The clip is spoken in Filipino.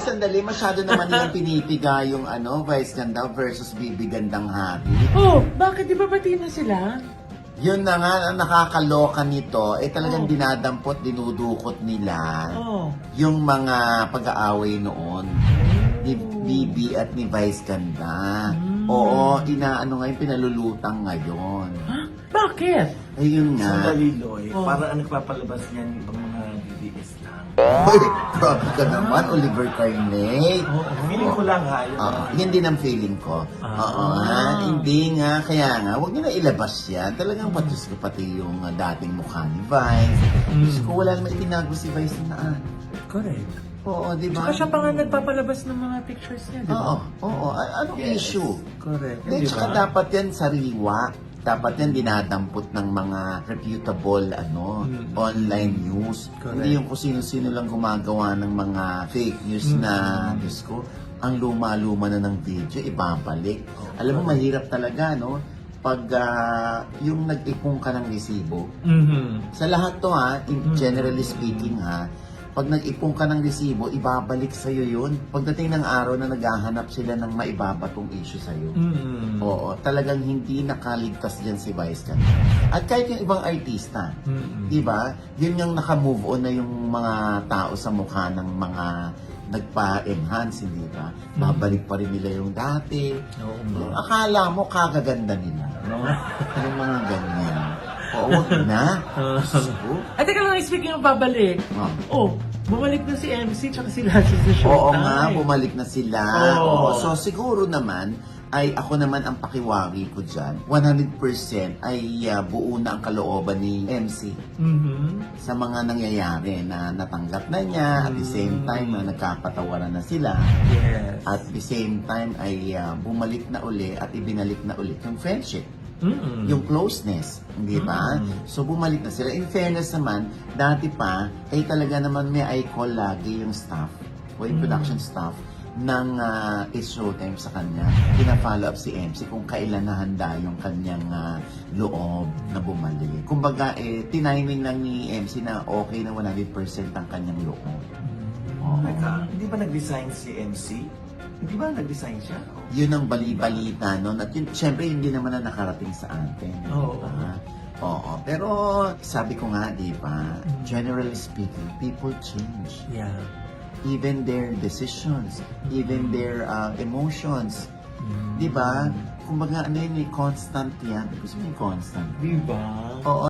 sandali, masyado naman nilang pinipiga yung Vice Ganda versus Bibi Gandang Hari. Oh, bakit? Di ba pati na sila? Yun na nga, ang nakakaloka nito, talagang Oh. dinadampot, dinudukot nila Oh. yung mga pag-aaway noon ni Bibi at ni Vice Ganda. Oo, ngayon, pinalulutang ngayon. Bakit? Ayun nga. Sandali, Loy. Oh. Para ang nagpapalabas niyan yung ibang mga BBS lang. Ay, grabe ka naman, Oliver Carney. Feeling ko lang ha. Yung Oo, yun din ang feeling ko. Oo nga, hindi nga. Kaya nga, huwag nyo na ilabas yan. Talagang patis ko pati yung dating mukha ni Vice. Diyos ko, wala naman itinago si Vice na Correct. Oo, di ba? Saka siya pa nga nagpapalabas ng mga pictures niya, di ba? Oo. Anong issue? Correct. Hindi, Di tsaka ba? dapat yan sariwa. Dapat yan dinadampot ng mga reputable online news. Correct. Hindi yung kung sino-sino lang gumagawa ng mga fake news na, Diyos ko, ang luma-luma na ng video, ibabalik. Alam mo, mahirap talaga, no? Pag yung nag-ipong ka ng resibo. Sa lahat to generally speaking pag nag-ipong ka ng resibo, ibabalik sa'yo yun. Pagdating ng araw na naghahanap sila ng maibabatong issue sa'yo. Oo, talagang hindi nakaligtas dyan si Vice Ganda. At kahit yung ibang artista, di ba? Yun yung naka-move on na yung mga tao sa mukha ng mga nagpa-enhance, hindi ba? Babalik pa rin nila yung dati. Yung akala mo kagaganda nila. No? Yung mga ganyan. Oo, wag na. So, Ay, teka lang, speaking of babalik. Bumalik na si MC tsaka si Lassie sa Showtime. oo nga, bumalik na sila. Oo. Oo, so siguro naman, ay ako naman ang pakiwagi ko dyan. 100% ay buo na ang kalooban ni MC sa mga nangyayari na natanggap na niya. At the same time, nagkapatawaran na sila. Yes. At the same time ay bumalik na uli at ibinalik na ulit yung friendship. Yung closeness, di ba? So bumalik na sila. In fairness naman, dati pa, ay talaga naman may I-call lagi yung staff o yung production staff ng It's Showtime sa kanya. Pina-follow up si MC kung kailan nahanda yung kanyang loob na bumalik. Kumbaga, tiniming lang ni MC na okay na 100% ang kanyang loob. Teka, hindi ba nag-design si MC? Hindi ba nag-design siya? Yun ang bali-balita noon. At yun, syempre, hindi naman na nakarating sa atin. Oo. Oo. Pero, sabi ko nga, di ba, generally speaking, people change. Yeah. Even their decisions, even their emotions. Di ba? Kumbaga, constant yan. Gusto mo yung constant? Di ba? Oo.